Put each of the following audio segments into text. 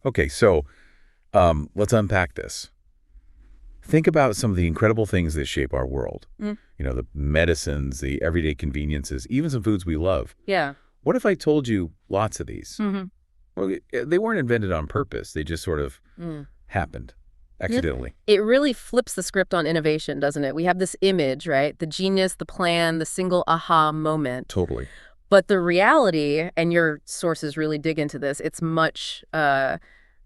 Okay, so let's unpack this. Think about some of the incredible things that shape our world. Mm. The medicines, the everyday conveniences, even some foods we love. Yeah. What if I told you lots of these? Mm-hmm. Well, they weren't invented on purpose. They just sort of happened accidentally. It really flips the script on innovation, doesn't it? We have this image, right? The genius, the plan, the single aha moment. Totally. But the reality, and your sources really dig into this, it's much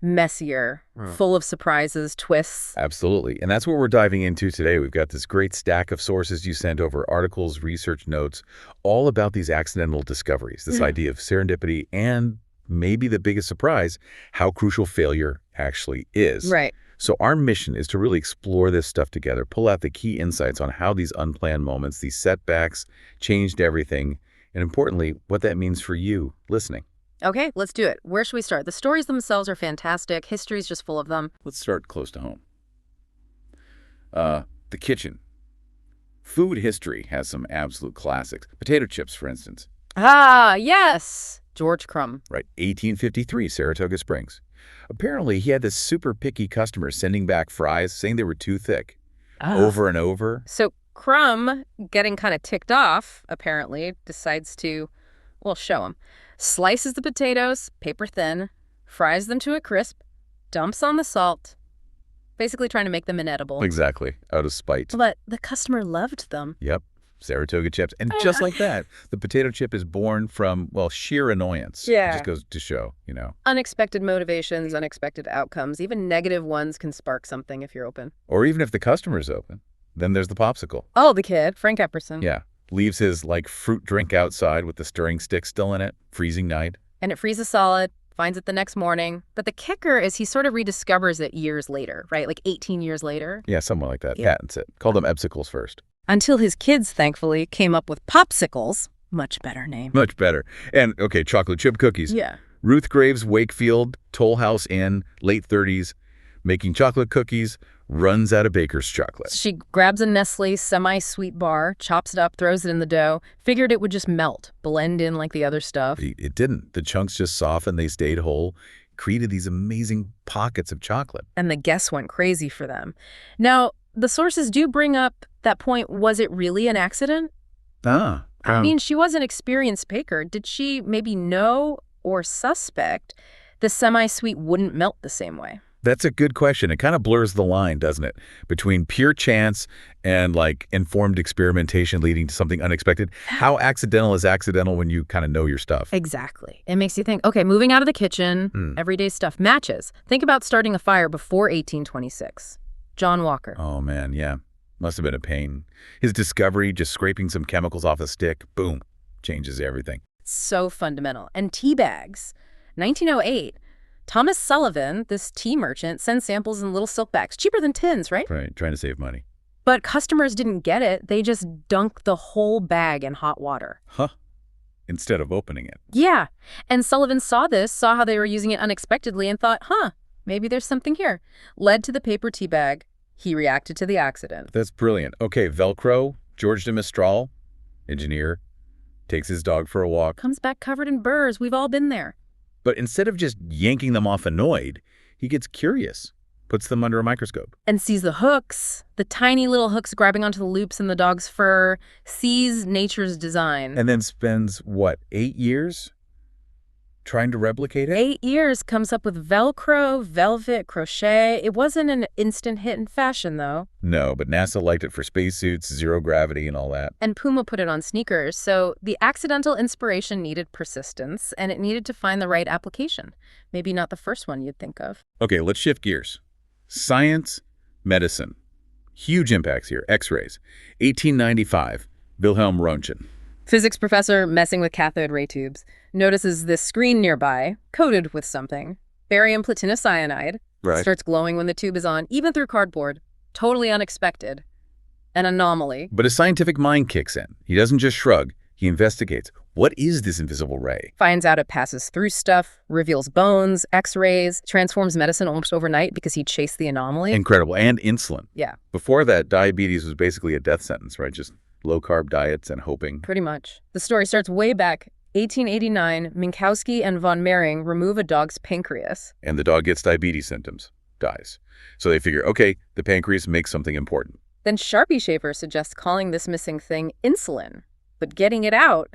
messier, full of surprises, twists. Absolutely. And that's what we're diving into today. We've got this great stack of sources you sent over, articles, research notes, all about these accidental discoveries, this idea of serendipity, and maybe the biggest surprise, how crucial failure actually is. Right. So our mission is to really explore this stuff together, pull out the key insights on how these unplanned moments, these setbacks, changed everything, and importantly, what that means for you listening. Okay, let's do it. Where should we start? The stories themselves are fantastic. History's just full of them. Let's start close to home. The kitchen. Food history has some absolute classics. Potato chips, for instance. Ah, yes! George Crumb. Right, 1853, Saratoga Springs. Apparently, he had this super picky customer sending back fries, saying they were too thick, over and over. So Crumb, getting kind of ticked off, apparently, decides to, well, show him. Slices the potatoes, paper thin, fries them to a crisp, dumps on the salt, basically trying to make them inedible. Exactly, out of spite. But the customer loved them. Yep, Saratoga chips. And just like that, the potato chip is born from, well, sheer annoyance. Yeah. It just goes to show, Unexpected motivations, unexpected outcomes. Even negative ones can spark something if you're open. Or even if the customer's open. Then there's the popsicle. Oh, the kid, Frank Epperson. Yeah. Leaves his, fruit drink outside with the stirring stick still in it. Freezing night. And it freezes solid, finds it the next morning. But the kicker is he sort of rediscovers it years later, right? Like 18 years later. Yeah, something like that. Yeah. Patents it. Called them Epsicles first. Until his kids, thankfully, came up with Popsicles. Much better name. Much better. And, okay, chocolate chip cookies. Yeah. Ruth Graves Wakefield, Toll House Inn, late 30s, making chocolate cookies, runs out of baker's chocolate. She grabs a Nestle semi-sweet bar, chops it up, throws it in the dough, figured it would just melt, blend in like the other stuff. It didn't. The chunks just softened, they stayed whole, created these amazing pockets of chocolate. And the guests went crazy for them. Now, the sources do bring up that point, was it really an accident? I mean, she was an experienced baker. Did she maybe know or suspect the semi-sweet wouldn't melt the same way? That's a good question. It kind of blurs the line, doesn't it? Between pure chance and informed experimentation leading to something unexpected. How accidental is accidental when you kind of know your stuff? Exactly. It makes you think, okay, moving out of the kitchen, everyday stuff matches. Think about starting a fire before 1826. John Walker. Oh, man, yeah. Must have been a pain. His discovery, just scraping some chemicals off a stick, boom, changes everything. So fundamental. And tea bags. 1908. Thomas Sullivan, this tea merchant, sends samples in little silk bags, cheaper than tins, right? Right, trying to save money. But customers didn't get it. They just dunked the whole bag in hot water. Huh. Instead of opening it. Yeah. And Sullivan saw this, saw how they were using it unexpectedly, and thought, maybe there's something here. Led to the paper tea bag. He reacted to the accident. That's brilliant. Okay, Velcro, George de Mistral, engineer, takes his dog for a walk. Comes back covered in burrs. We've all been there. But instead of just yanking them off annoyed, he gets curious, puts them under a microscope. And sees the hooks, the tiny little hooks grabbing onto the loops in the dog's fur, sees nature's design. And then spends, 8 years trying to replicate it? 8 years, comes up with Velcro, velvet, crochet. It wasn't an instant hit in fashion, though. No, but NASA liked it for spacesuits, zero gravity, and all that. And Puma put it on sneakers. So the accidental inspiration needed persistence, and it needed to find the right application. Maybe not the first one you'd think of. Okay, let's shift gears. Science, medicine. Huge impacts here. X-rays. 1895, Wilhelm Röntgen. Physics professor messing with cathode ray tubes. Notices this screen nearby, coated with something. Barium platinocyanide. Right. Starts glowing when the tube is on, even through cardboard. Totally unexpected. An anomaly. But his scientific mind kicks in. He doesn't just shrug. He investigates. What is this invisible ray? Finds out it passes through stuff, reveals bones, x-rays, transforms medicine almost overnight because he chased the anomaly. Incredible. And insulin. Yeah. Before that, diabetes was basically a death sentence, right? Just low-carb diets and hoping. Pretty much. The story starts way back 1889, Minkowski and von Mering remove a dog's pancreas. And the dog gets diabetes symptoms, dies. So they figure, okay, the pancreas makes something important. Then Sharpie-Schaefer suggests calling this missing thing insulin. But getting it out,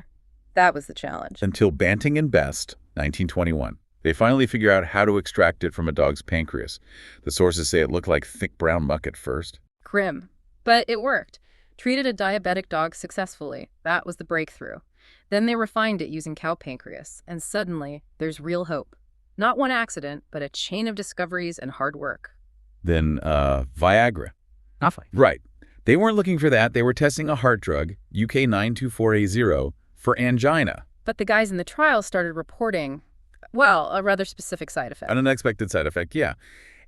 that was the challenge. Until Banting and Best, 1921. They finally figure out how to extract it from a dog's pancreas. The sources say it looked like thick brown muck at first. Grim. But it worked. Treated a diabetic dog successfully. That was the breakthrough. Then they refined it using cow pancreas, and suddenly there's real hope. Not one accident, but a chain of discoveries and hard work. Then Viagra. Right. They weren't looking for that. They were testing a heart drug, UK 924A0, for angina. But the guys in the trial started reporting, well, a rather specific side effect. An unexpected side effect, yeah.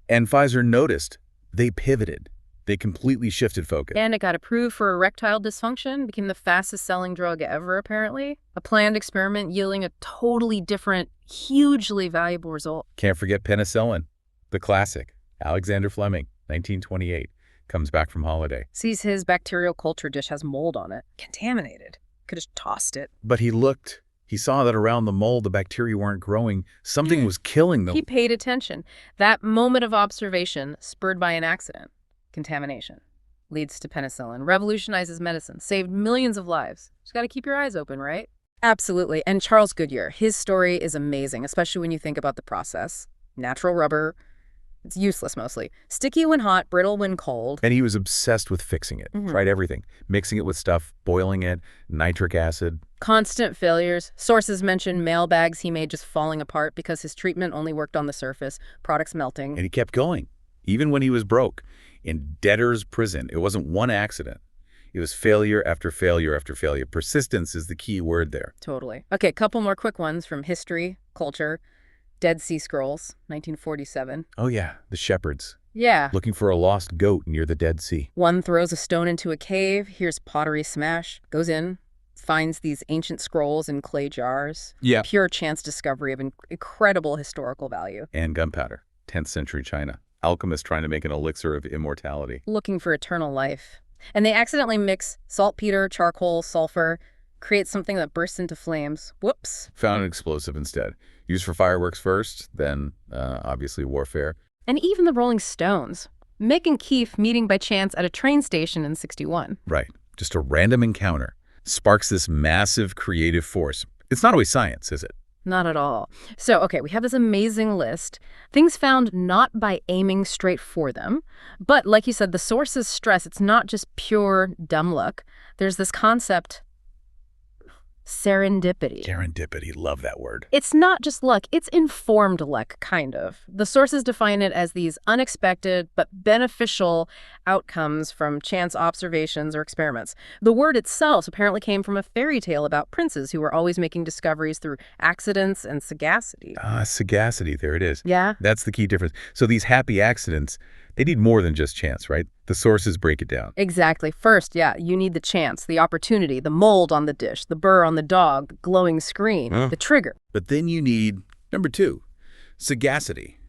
And Pfizer noticed. They pivoted. They completely shifted focus. And it got approved for erectile dysfunction, became the fastest-selling drug ever, apparently. A planned experiment yielding a totally different, hugely valuable result. Can't forget penicillin, the classic. Alexander Fleming, 1928, comes back from holiday. Sees his bacterial culture dish has mold on it. Contaminated. Could have tossed it. But he looked. He saw that around the mold, the bacteria weren't growing. Something was killing them. He paid attention. That moment of observation, spurred by an accident. Contamination leads to penicillin, revolutionizes medicine, saved millions of lives. Just got to keep your eyes open, right? Absolutely. And Charles Goodyear, his story is amazing, especially when you think about the process. Natural rubber, it's useless mostly. Sticky when hot, brittle when cold. And he was obsessed with fixing it. Tried everything. Mixing it with stuff, boiling it, nitric acid. Constant failures. Sources mention mailbags he made just falling apart because his treatment only worked on the surface, products melting. And he kept going, even when he was broke. In debtor's prison, it wasn't one accident. It was failure after failure after failure. Persistence is the key word there. Totally. Okay, couple more quick ones from history, culture. Dead Sea Scrolls, 1947. Oh yeah, the shepherds. Yeah. Looking for a lost goat near the Dead Sea. One throws a stone into a cave, hears pottery smash, goes in, finds these ancient scrolls in clay jars. Yeah. Pure chance discovery of incredible historical value. And gunpowder, 10th century China. Alchemists trying to make an elixir of immortality. Looking for eternal life. And they accidentally mix saltpeter, charcoal, sulfur, create something that bursts into flames. Whoops. Found an explosive instead. Used for fireworks first, then obviously warfare. And even the Rolling Stones. Mick and Keith meeting by chance at a train station in '61. Right. Just a random encounter sparks this massive creative force. It's not always science, is it? Not at all. So, okay, we have this amazing list. Things found not by aiming straight for them. But like you said, the sources stress it's not just pure dumb luck. There's this concept, serendipity. Serendipity, love that word. It's not just luck, it's informed luck, kind of. The sources define it as these unexpected but beneficial outcomes from chance observations or experiments. The word itself apparently came from a fairy tale about princes who were always making discoveries through accidents and sagacity. Sagacity, there it is. Yeah. That's the key difference. So these happy accidents, they need more than just chance, right? The sources break it down. Exactly. First, yeah, you need the chance, the opportunity, the mold on the dish, the burr on the dog, the glowing screen, the trigger. But then you need, number two, sagacity,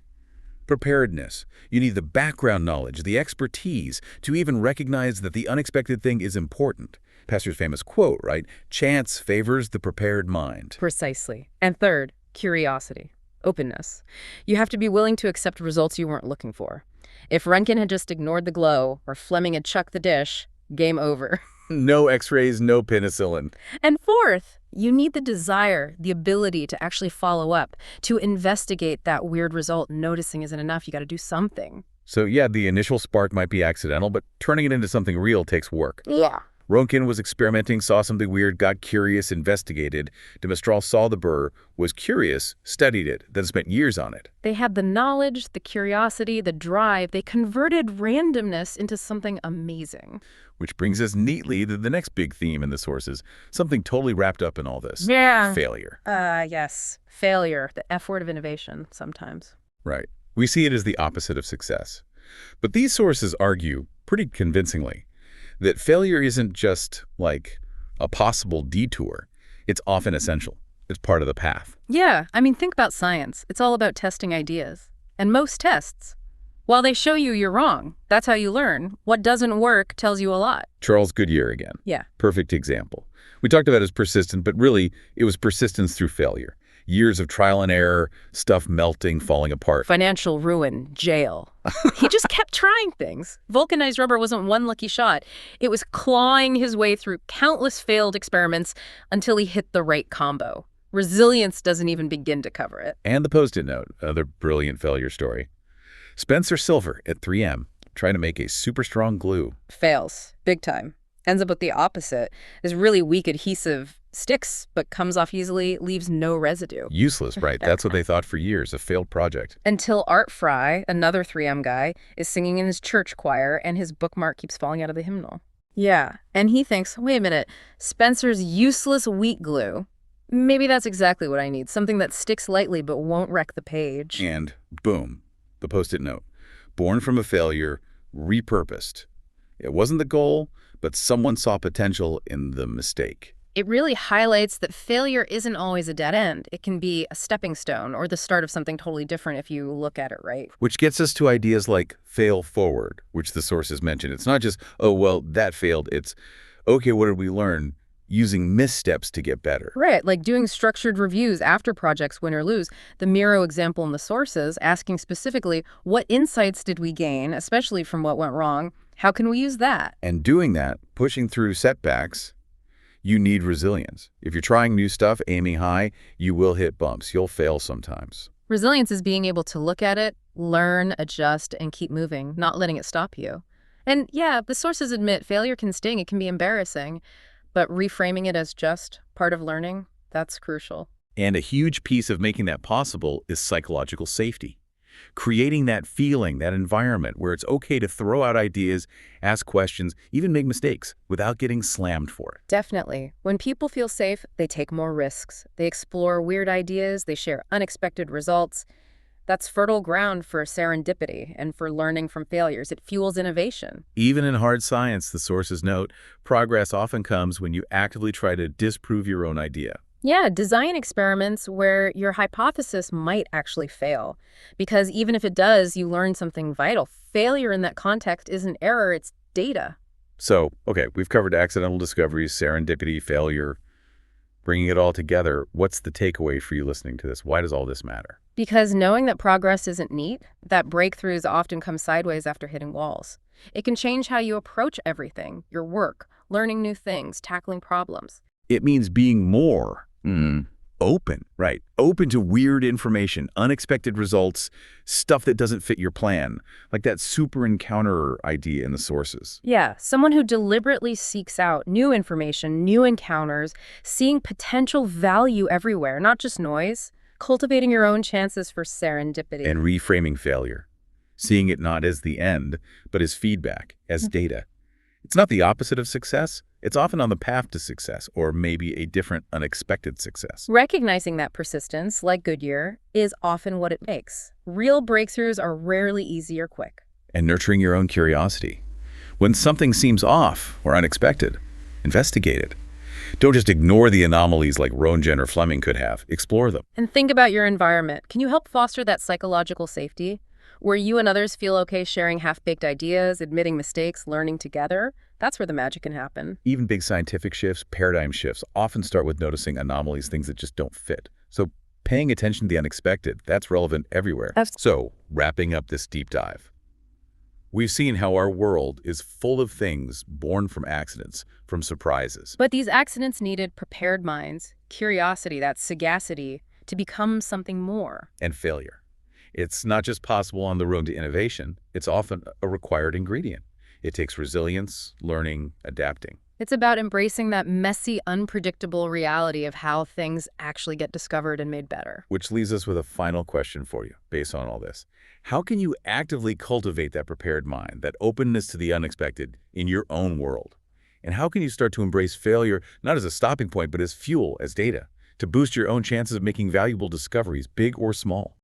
preparedness. You need the background knowledge, the expertise to even recognize that the unexpected thing is important. Pastor's famous quote, right? Chance favors the prepared mind. Precisely. And third, curiosity, openness. You have to be willing to accept results you weren't looking for. If Röntgen had just ignored the glow, or Fleming had chucked the dish, game over. No x-rays, no penicillin. And fourth, you need the desire, the ability to actually follow up, to investigate that weird result. Noticing isn't enough. You got to do something. So yeah, the initial spark might be accidental, but turning it into something real takes work. Yeah. Röntgen was experimenting, saw something weird, got curious, investigated. De Mestral saw the burr, was curious, studied it, then spent years on it. They had the knowledge, the curiosity, the drive. They converted randomness into something amazing. Which brings us neatly to the next big theme in the sources, something totally wrapped up in all this. Yeah. Failure. Yes. Failure, the F word of innovation sometimes. Right. We see it as the opposite of success. But these sources argue, pretty convincingly, that failure isn't just like a possible detour. It's often essential. It's part of the path. Yeah, I mean, think about science. It's all about testing ideas. And most tests, while they show you you're wrong, that's how you learn. What doesn't work tells you a lot. Charles Goodyear again. Yeah. Perfect example. We talked about it as persistent, but really, it was persistence through failure. Years of trial and error, stuff melting, falling apart. Financial ruin, jail. He just kept trying things. Vulcanized rubber wasn't one lucky shot. It was clawing his way through countless failed experiments until he hit the right combo. Resilience doesn't even begin to cover it. And the Post-it note, another brilliant failure story. Spencer Silver at 3M, trying to make a super strong glue. Fails, big time. Ends up with the opposite. This really weak adhesive sticks, but comes off easily, leaves no residue. Useless, right? That's what they thought for years, a failed project. Until Art Fry, another 3M guy, is singing in his church choir and his bookmark keeps falling out of the hymnal. Yeah, and he thinks, wait a minute, Spencer's useless wheat glue. Maybe that's exactly what I need, something that sticks lightly but won't wreck the page. And boom, the Post-it note. Born from a failure, repurposed. It wasn't the goal, but someone saw potential in the mistake. It really highlights that failure isn't always a dead end. It can be a stepping stone or the start of something totally different if you look at it right. Which gets us to ideas like fail forward, which the sources mentioned. It's not just, oh, well, that failed. It's, okay, what did we learn? Using missteps to get better. Right, like doing structured reviews after projects win or lose. The Miro example in the sources, asking specifically, what insights did we gain, especially from what went wrong? How can we use that? And doing that, pushing through setbacks, you need resilience. If you're trying new stuff, aiming high, you will hit bumps. You'll fail sometimes. Resilience is being able to look at it, learn, adjust, and keep moving, not letting it stop you. And yeah, the sources admit failure can sting, it can be embarrassing, but reframing it as just part of learning, that's crucial. And a huge piece of making that possible is psychological safety. Creating that feeling, that environment where it's okay to throw out ideas, ask questions, even make mistakes without getting slammed for it. Definitely. When people feel safe, they take more risks. They explore weird ideas, they share unexpected results. That's fertile ground for serendipity and for learning from failures. It fuels innovation. Even in hard science, the sources note, progress often comes when you actively try to disprove your own idea. Yeah, design experiments where your hypothesis might actually fail. Because even if it does, you learn something vital. Failure in that context isn't error, it's data. So, okay, we've covered accidental discoveries, serendipity, failure. Bringing it all together, what's the takeaway for you listening to this? Why does all this matter? Because knowing that progress isn't neat, that breakthroughs often come sideways after hitting walls. It can change how you approach everything, your work, learning new things, tackling problems. It means being more open, right? Open to weird information, unexpected results, stuff that doesn't fit your plan, like that super encounterer idea in the sources. Yeah, someone who deliberately seeks out new information, new encounters, seeing potential value everywhere, not just noise, cultivating your own chances for serendipity. And reframing failure, seeing it not as the end, but as feedback, as data. It's not the opposite of success. It's often on the path to success, or maybe a different, unexpected success. Recognizing that persistence, like Goodyear, is often what it makes. Real breakthroughs are rarely easy or quick. And nurturing your own curiosity. When something seems off or unexpected, investigate it. Don't just ignore the anomalies like Roentgen or Fleming could have. Explore them. And think about your environment. Can you help foster that psychological safety? Where you and others feel okay sharing half-baked ideas, admitting mistakes, learning together? That's where the magic can happen. Even big scientific shifts, paradigm shifts, often start with noticing anomalies, things that just don't fit. So paying attention to the unexpected, that's relevant everywhere. So wrapping up this deep dive, we've seen how our world is full of things born from accidents, from surprises. But these accidents needed prepared minds, curiosity, that sagacity, to become something more. And failure. It's not just possible on the road to innovation, it's often a required ingredient. It takes resilience, learning, adapting. It's about embracing that messy, unpredictable reality of how things actually get discovered and made better. Which leaves us with a final question for you, based on all this. How can you actively cultivate that prepared mind, that openness to the unexpected in your own world? And how can you start to embrace failure, not as a stopping point, but as fuel, as data, to boost your own chances of making valuable discoveries, big or small?